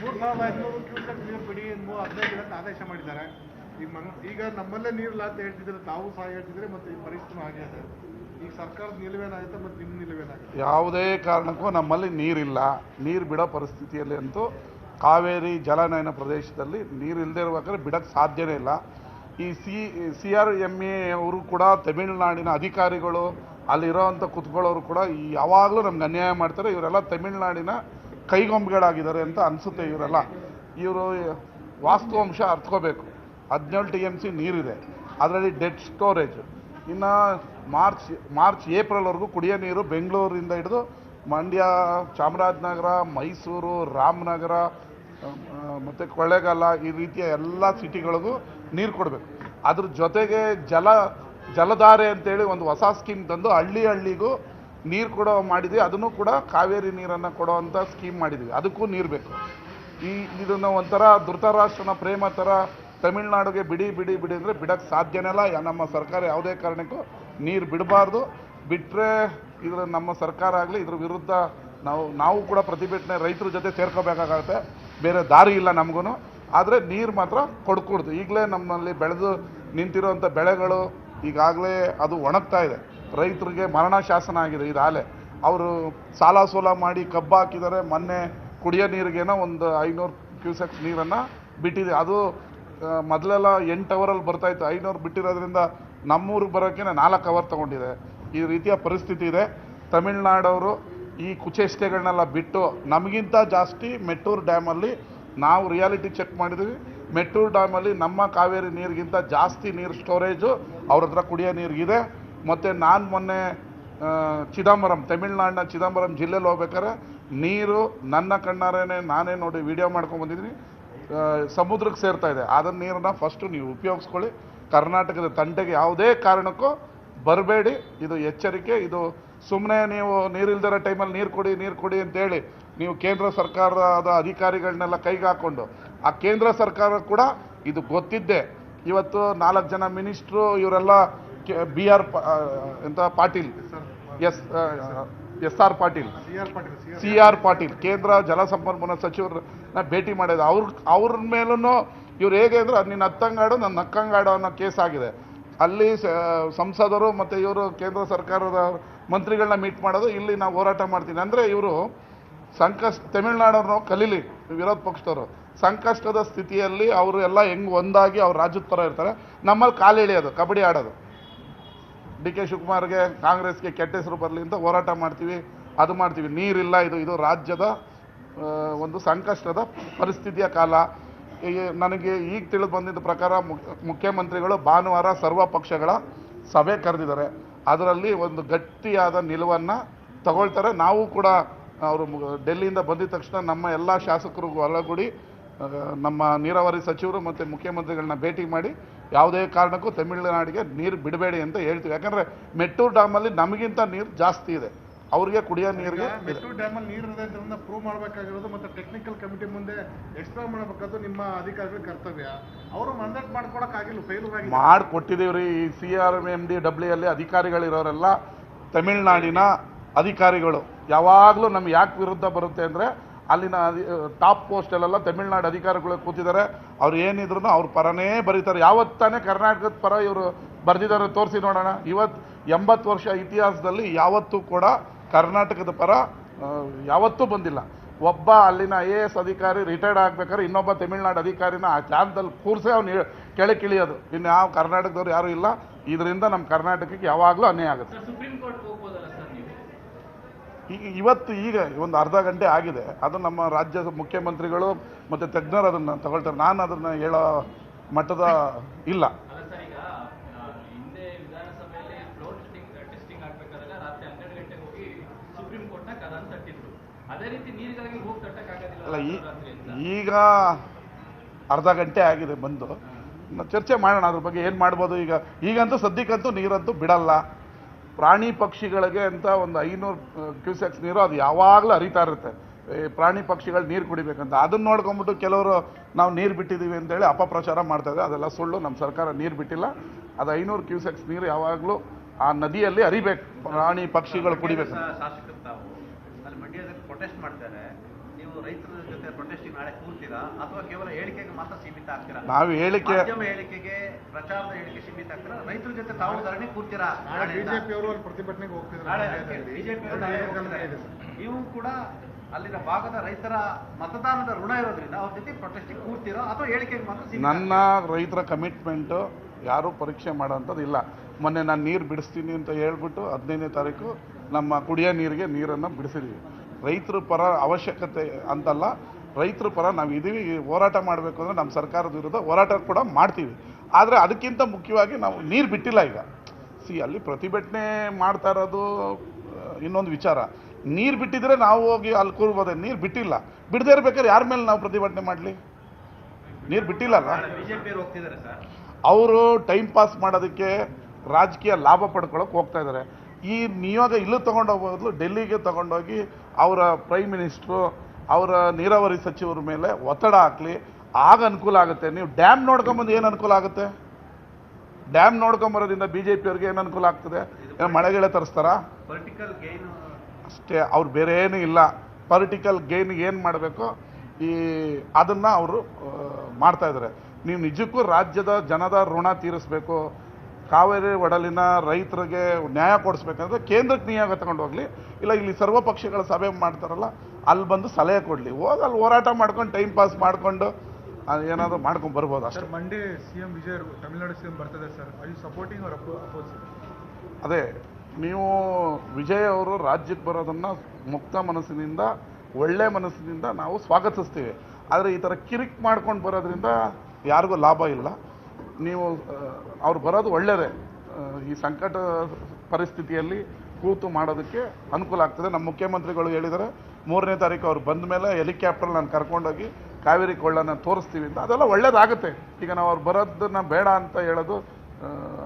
3500 cusec ನೀರು ಬಿಡಿ 15 ದಿನಕ್ಕೆ ಆದೇಶ ಮಾಡಿದ್ದಾರೆ. ಈಗ ನಮ್ಮಲ್ಲೇ ನೀರಿಲ್ಲ ಅಂತ ಹೇಳ್ತಿದ್ರೆ, ತಾವು ಸಹ ಹೇಳ್ತಿದ್ರೆ, ಮತ್ತೆ ಈ ಪರಿಸ್ಥಿತಿ ಆಗಿದೆ. ಈಗ ಸರ್ಕಾರದ ನಿಲುವೇನಾಗುತ್ತೆ ಮತ್ತು ನಿಮ್ಮ ನಿಲುವೇನಾಗುತ್ತೆ? ಯಾವುದೇ ಕಾರಣಕ್ಕೂ ನಮ್ಮಲ್ಲಿ ನೀರಿಲ್ಲ. ನೀರು ಬಿಡೋ ಪರಿಸ್ಥಿತಿಯಲ್ಲಿ ಅಂತೂ ಕಾವೇರಿ ಜಲನಯನ ಪ್ರದೇಶದಲ್ಲಿ ನೀರು ಇಲ್ಲದೆ ಇರುವಾಗ ಬಿಡೋಕ್ಕೆ ಸಾಧ್ಯನೇ ಇಲ್ಲ. ಈ CRMA ಅವರು ಕೂಡ ತಮಿಳುನಾಡಿನ ಅಧಿಕಾರಿಗಳು, ಅಲ್ಲಿರೋವಂಥ ಕುತ್ಕೊಳ್ಳೋರು ಕೂಡ ಯಾವಾಗಲೂ ನಮ್ಗೆ ಅನ್ಯಾಯ ಮಾಡ್ತಾರೆ. ಇವರೆಲ್ಲ ತಮಿಳುನಾಡಿನ ಕೈಗೊಂಬೆಗಳಾಗಿದ್ದಾರೆ ಅಂತ ಅನಿಸುತ್ತೆ. ಇವರು ವಾಸ್ತವಾಂಶ ಅರ್ಥಕೋಬೇಕು. 17 TMC ನೀರಿದೆ, ಅದರಲ್ಲಿ ಡೆಡ್ ಸ್ಟೋರೇಜ್. ಇನ್ನು ಮಾರ್ಚ್ ಏಪ್ರಿಲ್ವರೆಗೂ ಕುಡಿಯೋ ನೀರು ಬೆಂಗಳೂರಿಂದ ಹಿಡಿದು ಮಂಡ್ಯ, ಚಾಮರಾಜನಗರ, ಮೈಸೂರು, ರಾಮನಗರ ಮತ್ತು ಕೊಳ್ಳೇಗಾಲ ಈ ರೀತಿಯ ಎಲ್ಲ ಸಿಟಿಗಳಿಗೂ ನೀರು ಕೊಡಬೇಕು. ಅದ್ರ ಜೊತೆಗೆ ಜಲಧಾರೆ ಅಂತೇಳಿ ಒಂದು ಹೊಸ ಸ್ಕೀಮ್ ತಂದು ಹಳ್ಳಿಗೂ ನೀರು ಕೊಡೋ ಮಾಡಿದ್ವಿ. ಅದನ್ನು ಕೂಡ ಕಾವೇರಿ ನೀರನ್ನು ಕೊಡೋವಂಥ ಸ್ಕೀಮ್ ಮಾಡಿದ್ವಿ. ಅದಕ್ಕೂ ನೀರು ಬೇಕು. ಇದನ್ನು ಒಂಥರ ಧೃತರಾಷ್ಟ್ರನ ಪ್ರೇಮ ಥರ ತಮಿಳ್ನಾಡಿಗೆ ಬಿಡಿ ಅಂದರೆ ಬಿಡೋಕ್ಕೆ ಸಾಧ್ಯನೇ ಇಲ್ಲ. ನಮ್ಮ ಸರ್ಕಾರ ಯಾವುದೇ ಕಾರಣಕ್ಕೂ ನೀರು ಬಿಡಬಾರ್ದು. ಬಿಟ್ಟರೆ ನಮ್ಮ ಸರ್ಕಾರ ಆಗಲಿ ಇದ್ರ ವಿರುದ್ಧ ನಾವು ಕೂಡ ಪ್ರತಿಭಟನೆ ರೈತರ ಜೊತೆ ಸೇರ್ಕೋಬೇಕಾಗತ್ತೆ. ಬೇರೆ ದಾರಿ ಇಲ್ಲ ನಮಗೂ. ಆದರೆ ನೀರು ಮಾತ್ರ ಕೊಡ್ಕೊಡ್ದು. ಈಗಲೇ ನಮ್ಮಲ್ಲಿ ಬೆಳೆದು ನಿಂತಿರೋಂಥ ಬೆಳೆಗಳು ಈಗಾಗಲೇ ಅದು ಒಣಗ್ತಾ ಇದೆ. ರೈತರಿಗೆ ಮರಣ ಶಾಸನ ಆಗಿದೆ. ಇದಾಗಲೇ ಅವರು ಸಾಲ ಸೋಲ ಮಾಡಿ ಕಬ್ಬು ಹಾಕಿದ್ದಾರೆ. ಮೊನ್ನೆ ಕುಡಿಯೋ ನೀರಿಗೇನೋ ಒಂದು 500 ಕ್ಯೂಸೆಕ್ಸ್ ನೀರನ್ನು ಬಿಟ್ಟಿದೆ. ಅದು ಮೊದಲೆಲ್ಲ 8 ಅವರಲ್ಲಿ ಬರ್ತಾಯಿತ್ತು. 500 ಬಿಟ್ಟಿರೋದ್ರಿಂದ ನಮ್ಮೂರಿಗೆ ಬರೋಕ್ಕೆ 4 ಅವರ್ ತೊಗೊಂಡಿದೆ. ಈ ರೀತಿಯ ಪರಿಸ್ಥಿತಿ ಇದೆ. ತಮಿಳ್ನಾಡವರು ಈ ಕುಚೇಷ್ಟೆಗಳನ್ನೆಲ್ಲ ಬಿಟ್ಟು ನಮಗಿಂತ ಜಾಸ್ತಿ ಮೆಟ್ಟೂರು ಡ್ಯಾಮಲ್ಲಿ ನಾವು ರಿಯಾಲಿಟಿ ಚೆಕ್ ಮಾಡಿದ್ವಿ. ಮೆಟ್ಟೂರು ಡ್ಯಾಮಲ್ಲಿ ನಮ್ಮ ಕಾವೇರಿ ನೀರಿಗಿಂತ ಜಾಸ್ತಿ ನೀರು ಸ್ಟೋರೇಜು ಅವ್ರ ಹತ್ರ ಕುಡಿಯೋ ನೀರಿಗಿದೆ. ಮತ್ತು ನಾನು ಮೊನ್ನೆ ತಮಿಳ್ನಾಡಿನ ಚಿದಂಬರಂ ಜಿಲ್ಲೆಯಲ್ಲಿ ಹೋಗ್ಬೇಕಾದ್ರೆ ನೀರು ನನ್ನ ಕಣ್ಣಾರೇನೆ ನಾನೇ ನೋಡಿ ವಿಡಿಯೋ ಮಾಡ್ಕೊಂಡ್ಬಂದಿದ್ದೀನಿ. ಸಮುದ್ರಕ್ಕೆ ಸೇರ್ತಾ ಇದೆ. ಅದನ್ನ ನೀರನ್ನು ಫಸ್ಟು ನೀವು ಉಪಯೋಗಿಸ್ಕೊಳ್ಳಿ. ಕರ್ನಾಟಕದ ತಂಟೆಗೆ ಯಾವುದೇ ಕಾರಣಕ್ಕೂ ಬರಬೇಡಿ. ಇದು ಎಚ್ಚರಿಕೆ. ಇದು ಸುಮ್ಮನೆ ನೀವು ನೀರಿಲ್ದಿರೋ ಟೈಮಲ್ಲಿ ನೀರು ಕೊಡಿ ಅಂತೇಳಿ ನೀವು ಕೇಂದ್ರ ಸರ್ಕಾರದ ಅಧಿಕಾರಿಗಳನ್ನೆಲ್ಲ ಕೈಗೆ ಹಾಕ್ಕೊಂಡು, ಆ ಕೇಂದ್ರ ಸರ್ಕಾರ ಕೂಡ ಇದು ಗೊತ್ತಿದ್ದೆ. ಇವತ್ತು 4 ಜನ ಮಿನಿಸ್ಟ್ರು ಇವರೆಲ್ಲ ಪಾಟೀಲ್, SR ಪಾಟೀಲ್, CR ಪಾಟೀಲ್ ಕೇಂದ್ರ ಜಲಸಂಪನ್ಮೂಲ ಸಚಿವರನ್ನ ಭೇಟಿ ಮಾಡಿದ. ಅವ್ರ ಮೇಲೂ ಇವ್ರು ಹೇಗೆ ಅಂದರೆ ನೀನು ಹತ್ತಂಗಾಡು ನನ್ನ ನಕ್ಕಂಗಾಡು ಅನ್ನೋ ಕೇಸ್ ಆಗಿದೆ. ಅಲ್ಲಿ ಸಂಸದರು ಮತ್ತು ಇವರು ಕೇಂದ್ರ ಸರ್ಕಾರದ ಮಂತ್ರಿಗಳನ್ನ ಮೀಟ್ ಮಾಡೋದು. ಇಲ್ಲಿ ನಾವು ಹೋರಾಟ ಮಾಡ್ತೀನಿ ಅಂದರೆ ಇವರು ತಮಿಳ್ನಾಡವ್ರನ್ನ ಕಲೀಲಿ ವಿರೋಧ ಪಕ್ಷದವರು. ಸಂಕಷ್ಟದ ಸ್ಥಿತಿಯಲ್ಲಿ ಅವರು ಎಲ್ಲ ಹೆಂಗೆ ಒಂದಾಗಿ ಅವ್ರ ರಾಜ್ಯದ ಪರ ಇರ್ತಾರೆ. ನಮ್ಮಲ್ಲಿ ಕಾಲು ಎಳೆಯೋದು, ಕಬಡ್ಡಿ ಆಡೋದು. DK ಶಿವಕುಮಾರ್ಗೆ ಕಾಂಗ್ರೆಸ್ಗೆ ಕೆಟ್ಟ ಹೆಸರು ಬರಲಿ ಅಂತ ಹೋರಾಟ ಮಾಡ್ತೀವಿ, ಅದು ಮಾಡ್ತೀವಿ. ನೀರಿಲ್ಲ. ಇದು ರಾಜ್ಯದ ಒಂದು ಸಂಕಷ್ಟದ ಪರಿಸ್ಥಿತಿಯ ಕಾಲ. ನನಗೆ ಈಗ ತಿಳಿದು ಬಂದಿದ್ದ ಪ್ರಕಾರ ಮುಖ್ಯಮಂತ್ರಿಗಳು ಭಾನುವಾರ ಸರ್ವ ಪಕ್ಷಗಳ ಸಭೆ ಕರೆದಿದ್ದಾರೆ. ಅದರಲ್ಲಿ ಒಂದು ಗಟ್ಟಿಯಾದ ನಿಲುವನ್ನು ತಗೊಳ್ತಾರೆ. ನಾವು ಕೂಡ ಅವರು ಡೆಲ್ಲಿಯಿಂದ ಬಂದಿದ ತಕ್ಷಣ ನಮ್ಮ ಎಲ್ಲ ಶಾಸಕರಿಗೂ ಒಳಗೂಡಿ ನಮ್ಮ ನೀರಾವರಿ ಸಚಿವರು ಮತ್ತು ಮುಖ್ಯಮಂತ್ರಿಗಳನ್ನ ಭೇಟಿ ಮಾಡಿ ಯಾವುದೇ ಕಾರಣಕ್ಕೂ ತಮಿಳುನಾಡಿಗೆ ನೀರು ಬಿಡಬೇಡಿ ಅಂತ ಹೇಳ್ತೀವಿ. ಯಾಕಂದರೆ ಮೆಟ್ಟೂರು ಡ್ಯಾಮಲ್ಲಿ ನಮಗಿಂತ ನೀರು ಜಾಸ್ತಿ ಇದೆ. ಅವ್ರಿಗೆ ಕುಡಿಯೋ ನೀರಿಗೆ ಮೆಟ್ಟೂರು ಡ್ಯಾಮಲ್ಲಿ ನೀರು ಇದೆ ಅಂತ ಪ್ರೂವ್ ಮಾಡಬೇಕಾಗಿರೋದು ಮತ್ತು ಟೆಕ್ನಿಕಲ್ ಕಮಿಟಿ ಮುಂದೆ ಎಕ್ಸ್ಪ್ಲೇನ್ ಮಾಡಬೇಕಾದ್ರು ನಿಮ್ಮ ಅಧಿಕಾರಿಗಳ ಕರ್ತವ್ಯ. ಅವರು ಮಂಡೇಟ್ ಮಾಡ್ಕೊಡೋಕ್ಕಾಗಿಲ್ಲ, ಫೇಲ್ಯೂರ್ ಆಗಿ ಮಾಡಿಕೊಟ್ಟಿದ್ದೀವಿ ರೀ. ಈ CRMDW ಅಧಿಕಾರಿಗಳಿರೋರೆಲ್ಲ ತಮಿಳ್ನಾಡಿನ ಅಧಿಕಾರಿಗಳು. ಯಾವಾಗಲೂ ನಮ್ಗೆ ಯಾಕೆ ವಿರುದ್ಧ ಬರುತ್ತೆ ಅಂದರೆ ಅಲ್ಲಿನ ಟಾಪ್ ಪೋಸ್ಟಲ್ಲೆಲ್ಲ ತಮಿಳ್ನಾಡು ಅಧಿಕಾರಿಗಳು ಕೂತಿದ್ದಾರೆ. ಅವ್ರು ಏನಿದ್ರು ಅವ್ರ ಪರನೇ ಬರೀತಾರೆ. ಯಾವತ್ತಾನೆ ಕರ್ನಾಟಕದ ಪರ ಇವರು ಬರೆದಿದ್ದಾರೆ ತೋರಿಸಿ ನೋಡೋಣ. 80 ವರ್ಷ ಇತಿಹಾಸದಲ್ಲಿ ಯಾವತ್ತೂ ಕೂಡ ಕರ್ನಾಟಕದ ಪರ ಯಾವತ್ತೂ ಬಂದಿಲ್ಲ. ಒಬ್ಬ ಅಲ್ಲಿನ IAS ಅಧಿಕಾರಿ ರಿಟೈರ್ಡ್ ಆಗಬೇಕಾದ್ರೆ ಇನ್ನೊಬ್ಬ ತಮಿಳ್ನಾಡು ಅಧಿಕಾರಿನ ಆ ಜಾಗದಲ್ಲಿ ಕೂರಿಸೇ ಅವ್ನು ಕೆಳಕಿಳಿಯೋದು. ಇನ್ನು ಯಾವ ಕರ್ನಾಟಕದವ್ರು ಯಾರೂ ಇಲ್ಲ. ಇದರಿಂದ ನಮ್ಮ ಕರ್ನಾಟಕಕ್ಕೆ ಯಾವಾಗಲೂ ಅನ್ಯಾಯ ಆಗುತ್ತೆ. ಈಗ ಒಂದು ಅರ್ಧ ಗಂಟೆ ಆಗಿದೆ. ಅದು ನಮ್ಮ ರಾಜ್ಯದ ಮುಖ್ಯಮಂತ್ರಿಗಳು ಮತ್ತು ತಜ್ಞರು ಅದನ್ನು ತಗೊಳ್ತಾರೆ. ನಾನು ಅದನ್ನು ಹೇಳೋ ಮಟ್ಟದ ಇಲ್ಲ. ಅಲ್ಲ, ಈಗ ಅರ್ಧ ಗಂಟೆ ಆಗಿದೆ ಬಂದು. ಚರ್ಚೆ ಮಾಡೋಣ ಅದ್ರ ಬಗ್ಗೆ ಏನು ಮಾಡ್ಬೋದು. ಈಗಂತೂ ಸದ್ಯಕ್ಕಂತೂ ನೀರಂತೂ ಬಿಡಲ್ಲ. ಪ್ರಾಣಿ ಪಕ್ಷಿಗಳಿಗೆ ಅಂತ ಒಂದು 500 ಕ್ಯೂಸೆಕ್ಸ್ ನೀರು ಅದು ಯಾವಾಗಲೂ ಹರಿತಾ ಇರುತ್ತೆ. ಪ್ರಾಣಿ ಪಕ್ಷಿಗಳು ನೀರು ಕುಡಿಬೇಕಂತ. ಅದನ್ನು ನೋಡ್ಕೊಂಬಿಟ್ಟು ಕೆಲವರು ನಾವು ನೀರು ಬಿಟ್ಟಿದ್ದೀವಿ ಅಂತೇಳಿ ಅಪಪ್ರಚಾರ ಮಾಡ್ತಾಯಿದ್ದಾರೆ. ಅದೆಲ್ಲ ಸುಳ್ಳು. ನಮ್ಮ ಸರ್ಕಾರ ನೀರು ಬಿಟ್ಟಿಲ್ಲ. ಅದು 500 ಕ್ಯೂಸೆಕ್ಸ್ ನೀರು ಯಾವಾಗಲೂ ಆ ನದಿಯಲ್ಲಿ ಹರಿಬೇಕು. ಪ್ರಾಣಿ ಪಕ್ಷಿಗಳು ಕುಡಿಬೇಕು. ಶಾಸಕರು ತಾವು ಅಲ್ಲಿ ಮಂಡ್ಯದಲ್ಲಿ ಪ್ರೊಟೆಸ್ಟ್ ಮಾಡ್ತಾರೆ. ನೀವು ರೈತರ ಜೊತೆ ಪ್ರೊಟೆಸ್ಟಿಂಗ್ ನಾಳೆ ಕೂರ್ತೀರಾ ಅಥವಾ ಕೇವಲ ಹೇಳಿಕೆಗೆ ಮಾತ್ರ ಸೀಮಿತ ಆಗ್ತೀರಾ? ನಾವು ಹೇಳಿಕೆ ಮಾಧ್ಯಮ ಹೇಳಿಕೆಗೆ, ಪ್ರಚಾರದ ಹೇಳಿಕೆ ಸೀಮಿತ ಆಗ್ತೀರಾ? ರೈತರ ಜೊತೆ ತಾವು ಧರಣಿ ಕೂರ್ತೀರಾ? ನಾಳೆ ಬಿಜೆಪಿ ಅವರು ಅಲ್ಲಿ ಪ್ರತಿಭಟನೆಗೆ ನಾಳೆ ಹೋಗ್ತಿದ್ದಾರೆ. ಬಿಜೆಪಿ ನೀವು ಕೂಡ ಅಲ್ಲಿನ ಭಾಗದ ರೈತರ ಮತದಾನದ ಋಣ ಇರೋದ್ರಿಂದ ಅವ್ರ ಜೊತೆ ಪ್ರೊಟೆಸ್ಟಿಂಗ್ ಕೂರ್ತೀರಾ ಅಥವಾ ಹೇಳಿಕೆಗೆ ಮಾತ್ರ ಸೀಮಿತ ನನ್ನ ರೈತರ ಕಮಿಟ್ಮೆಂಟು ಯಾರೂ ಪರೀಕ್ಷೆ ಮಾಡೋಂಥದ್ದು ಇಲ್ಲ. ಮೊನ್ನೆ ನಾನು ನೀರು ಬಿಡಿಸ್ತೀನಿ ಅಂತ ಹೇಳ್ಬಿಟ್ಟು 15ನೇ ತಾರೀಕು ನಮ್ಮ ಕುಡಿಯೋ ನೀರಿಗೆ ನೀರನ್ನು ಬಿಡಿಸಿದ್ವಿ. ರೈತರ ಪರ ಅವಶ್ಯಕತೆ ಅಂತಲ್ಲ, ರೈತರ ಪರ ನಾವು ಇದೀವಿ. ಹೋರಾಟ ಮಾಡಬೇಕು ಅಂದರೆ ನಮ್ಮ ಸರ್ಕಾರದ ವಿರುದ್ಧ ಹೋರಾಟ ಕೂಡ ಮಾಡ್ತೀವಿ. ಆದರೆ ಅದಕ್ಕಿಂತ ಮುಖ್ಯವಾಗಿ ನಾವು ನೀರು ಬಿಟ್ಟಿಲ್ಲ. ಈಗ ಅಲ್ಲಿ ಪ್ರತಿಭಟನೆ ಮಾಡ್ತಾ ಇರೋದು ಇನ್ನೊಂದು ವಿಚಾರ. ನೀರು ಬಿಟ್ಟಿದ್ರೆ ನಾವು ಹೋಗಿ ಅಲ್ಲಿ ಕೂರ್ಬೋದೆ. ನೀರು ಬಿಟ್ಟಿಲ್ಲ. ಬಿಡದೇ ಇರ್ಬೇಕಾದ್ರೆ ಯಾರ ಮೇಲೆ ನಾವು ಪ್ರತಿಭಟನೆ ಮಾಡಲಿ? ನೀರು ಬಿಟ್ಟಿಲ್ಲಲ್ಲ. ಬಿಜೆಪಿ ಹೋಗ್ತಿದ್ದಾರೆ ಸರ್. ಅವರು ಟೈಮ್ ಪಾಸ್ ಮಾಡೋದಕ್ಕೆ ರಾಜಕೀಯ ಲಾಭ ಪಡ್ಕೊಳ್ಳೋಕೆ ಹೋಗ್ತಾ ಇದ್ದಾರೆ. ಈ ನಿಯೋಗ ಇಲ್ಲೂ ತೊಗೊಂಡೋಗ್ಬೋದು, ಡೆಲ್ಲಿಗೆ ತೊಗೊಂಡೋಗಿ ಅವರ ಪ್ರೈಮ್ ಮಿನಿಸ್ಟ್ರು, ಅವರ ನೀರಾವರಿ ಸಚಿವರ ಮೇಲೆ ಒತ್ತಡ ಹಾಕಲಿ, ಆಗ ಅನುಕೂಲ ಆಗುತ್ತೆ. ನೀವು ಡ್ಯಾಮ್ ನೋಡ್ಕೊಂಬಂದು ಏನು ಅನುಕೂಲ ಆಗುತ್ತೆ? ಡ್ಯಾಮ್ ನೋಡ್ಕೊಂಬರೋದ್ರಿಂದ BJP-ಅವ್ರಿಗೆ ಏನು ಅನುಕೂಲ ಆಗ್ತದೆ? ಏನೋ ಮಳೆಗೆಳೆ ತರಿಸ್ತಾರಾ? ಪೊಲಿಟಿಕಲ್ ಗೇನ್ ಅಷ್ಟೇ. ಅವ್ರು ಬೇರೆ ಏನೂ ಇಲ್ಲ. ಪೊಲಿಟಿಕಲ್ ಗೇನ್ಗೆ ಏನು ಮಾಡಬೇಕು ಅದನ್ನು ಅವರು ಮಾಡ್ತಾ ಇದ್ದಾರೆ. ನೀವು ನಿಜಕ್ಕೂ ರಾಜ್ಯದ ಜನದ ಋಣ ತೀರಿಸಬೇಕು, ಕಾವೇರಿ ಒಡಲಿನ ರೈತರಿಗೆ ನ್ಯಾಯ ಕೊಡಿಸ್ಬೇಕಂದ್ರೆ ಕೇಂದ್ರಕ್ಕೆ ನಿಯೋಗ ತಗೊಂಡು ಹೋಗಲಿ, ಇಲ್ಲ ಇಲ್ಲಿ ಸರ್ವ ಪಕ್ಷಗಳ ಸಭೆ ಮಾಡ್ತಾರಲ್ಲ ಅಲ್ಲಿ ಬಂದು ಸಲಹೆ ಕೊಡಲಿ. ಹೋಗಿ ಅಲ್ಲಿ ಹೋರಾಟ ಮಾಡ್ಕೊಂಡು ಟೈಮ್ ಪಾಸ್ ಮಾಡಿಕೊಂಡು ಏನಾದರೂ ಮಾಡ್ಕೊಂಡು ಬರ್ಬೋದು ಅಷ್ಟೇ. Monday CM Vijay Tamil Nadu CM ಬರ್ತದೆ sir. I you supporting hour oppose? ಅದೇ, ನೀವು ವಿಜಯ್ ಅವರು ರಾಜ್ಯಕ್ಕೆ ಬರೋದನ್ನು ಮುಕ್ತ ಮನಸ್ಸಿನಿಂದ, ಒಳ್ಳೆ ಮನಸ್ಸಿನಿಂದ ನಾವು ಸ್ವಾಗತಿಸ್ತೀವಿ. ಆದರೆ ಈ ಥರ ಕಿರಿಕ್ ಮಾಡ್ಕೊಂಡು ಬರೋದ್ರಿಂದ ಯಾರಿಗೂ ಲಾಭ ಇಲ್ಲ. ನೀವು ಅವ್ರು ಬರೋದು ಒಳ್ಳೆಯದೇ. ಈ ಸಂಕಟ ಪರಿಸ್ಥಿತಿಯಲ್ಲಿ ಕೂತು ಮಾಡೋದಕ್ಕೆ ಅನುಕೂಲ ಆಗ್ತದೆ. ನಮ್ಮ ಮುಖ್ಯಮಂತ್ರಿಗಳು ಹೇಳಿದ್ದಾರೆ 3ನೇ ತಾರೀಕು ಅವ್ರು ಬಂದ ಮೇಲೆ ಹೆಲಿಕಾಪ್ಟರ್ ನಾನು ಕರ್ಕೊಂಡೋಗಿ ಕಾವೇರಿ ಕೊಳ್ಳನ್ನು ತೋರಿಸ್ತೀವಿ ಅಂತ. ಅದೆಲ್ಲ ಒಳ್ಳೇದಾಗುತ್ತೆ. ಈಗ ನಾವು ಅವ್ರು ಬರೋದನ್ನ ಬೇಡ ಅಂತ ಹೇಳೋದು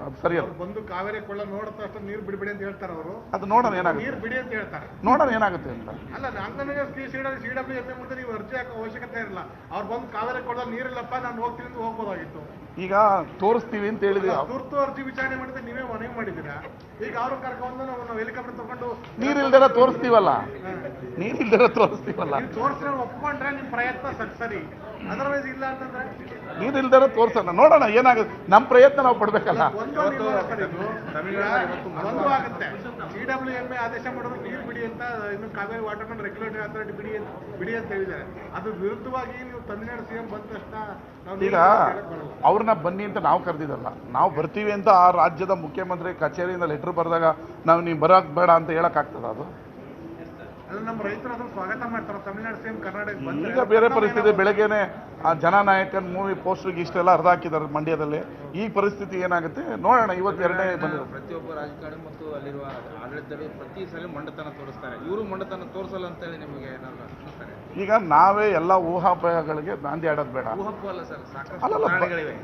ಅದು ಸರಿಯಲ್ಲ. ಬಂದು ಕಾವೇರಿ ಕೊಳ್ಳ ನೋಡ್ತಾ ಅಷ್ಟು ನೀರು ಬಿಡಬೇಡಿ ಅಂತ ಹೇಳ್ತಾರೆ ಅವರು. ಅದು ನೋಡೋಣ ಏನಾಗುತ್ತೆ, ನೀರು ಬಿಡಿ ಅಂತ ಹೇಳ್ತಾರೆ. ನೋಡೋಣ ಏನಾಗುತ್ತೆ ಅಂತ. ಅಲ್ಲ, ನನಗೆ CWMA ಮುಂದೆ ನೀವು ಅರ್ಜಿ ಹಾಕೋ ಅವಶ್ಯಕತೆ ಇರಲ್ಲ. ಅವ್ರು ಬಂದು ಕಾವೇರಿ ಕೊಳ್ಳ ನೀರಿಲ್ಲಪ್ಪ ನಾನು ಹೋಗ್ತೀನಿ ಅಂತ ಹೋಗ್ಬೋದಾಗಿತ್ತು. ಈಗ ತೋರಿಸ್ತೀವಿ ಅಂತ ಹೇಳಿದ್ವಿ. ತುರ್ತು ಅರ್ಜಿ ವಿಚಾರಣೆ ಮಾಡಿದ್ರೆ ನೀವೇ ಮನವಿ ಮಾಡಿದ್ದೀರಾ. ಈಗ ಅವ್ರು ಕರ್ಕೊಂಡು ನಾವು ಹೆಲಿಕಾಪ್ಟರ್ ತಗೊಂಡು ನೀರಿಲ್ದರ ತೋರಿಸ್ತೀವಲ್ಲ, ನೀರಿಲ್ದರ ತೋರಿಸ್ತೀವಲ್ಲ. ನೀವು ತೋರಿಸ್ರೆ ಒಪ್ಕೊಂಡ್ರೆ ನಿಮ್ಮ ಪ್ರಯತ್ನ ಸರಿ, ಅದರ್ವೈಸ್ ಇಲ್ಲ ಅಂತಂದ್ರೆ ನೀರಿಲ್ದರ ತೋರ್ಸೋಣ, ನೋಡೋಣ ಏನಾಗುತ್ತೆ. ನಮ್ಮ ಪ್ರಯತ್ನ ನಾವು ಪಡ್ಬೇಕಲ್ಲ. ಒಂದು ಆಗುತ್ತೆ. CWMA ಆದೇಶ ಮಾಡೋದು ನೀರು ಬಿಡಿ ಅಂತ, ಇನ್ನು Kaveri water and regulatory authority ಬಿಡಿ ಅಂತ ಹೇಳಿದ್ದಾರೆ. ಅದು ವಿರುದ್ಧವಾಗಿ ನೀವು ತಮಿಳುನಾಡು CM ಬಂದ ತಕ್ಷಣ ಈಗ ಅವ್ರನ್ನ ಬನ್ನಿ ಅಂತ ನಾವು ಕರೆದಿದ್ದಲ್ಲ, ನಾವು ಬರ್ತೀವಿ ಅಂತ ಆ ರಾಜ್ಯದ ಮುಖ್ಯಮಂತ್ರಿ ಕಚೇರಿಯಿಂದ ಲೆಟರ್ ಬರೆದಾಗ ನಾವು ನೀವು ಬರೋಕ್ಕೆ ಬೇಡ ಅಂತ ಹೇಳೋಕ್ಕಾಗ್ತದ? ಅದು ಅಲ್ಲ, ನಮ್ಮ ರೈತರು ಅದನ್ನು ಸ್ವಾಗತ ಮಾಡ್ತಾರೆ. ತಮಿಳುನಾಡು CM ಕರ್ನಾಟಕ ಬಂದ್ರೆ ಈಗ ಬೇರೆ ಪರಿಸ್ಥಿತಿ. ಬೆಳಗ್ಗೆನೆ ಆ ಜನನಾಯಕನ್ ಮೂವಿ ಪೋಸ್ಟರ್ಗೆ ಇಷ್ಟೆಲ್ಲ ಅರ್ಧ ಹಾಕಿದ್ದಾರೆ ಮಂಡ್ಯದಲ್ಲಿ. ಈ ಪರಿಸ್ಥಿತಿ ಏನಾಗುತ್ತೆ ನೋಡೋಣ. ಇವತ್ತು 2ನೇ ಬಂದಿದೆ. ಪ್ರತಿಯೊಬ್ಬ ರಾಜಕಾರಣಿ ಮತ್ತು ಅಲ್ಲಿರುವ ಆಡಳಿತದಲ್ಲಿ ಪ್ರತಿ ಸಲ ಮೊಂಡತನ ತೋರಿಸ್ತಾರೆ. ಇವರು ಮೊಂಡತನ ತೋರಿಸಲ್ಲ ಅಂತೇಳಿ ನಿಮಗೆ ಏನಾದ್ರು ಅನಿಸ್ತಾರೆ? ಈಗ ನಾವೇ ಎಲ್ಲ ಊಹಾಪೋಹಗಳಿಗೆ ನಾಂದಿ ಆಡೋದು ಬೇಡ. ಊಹಕ್ಕೂ ಅಲ್ಲ ಸರ್, ಸಾಕಷ್ಟು ಅಲ್ಲಲ್ಲ, ಉದಾಹರಣೆಗಳಿವೆ.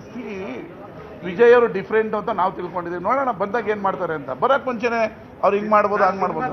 ವಿಜಯ್ ಅವರು ಡಿಫ್ರೆಂಟ್ ಅಂತ ನಾವು ತಿಳ್ಕೊಂಡಿದ್ದೀವಿ. ನೋಡೋಣ ಬಂದಾಗ ಏನು ಮಾಡ್ತಾರೆ ಅಂತ. ಬರೋಕ್ಕೆ ಮುಂಚೆನೆ ಅವ್ರು ಹಿಂಗೆ ಮಾಡ್ಬೋದು, ಹಂಗೆ ಮಾಡ್ಬೋದು.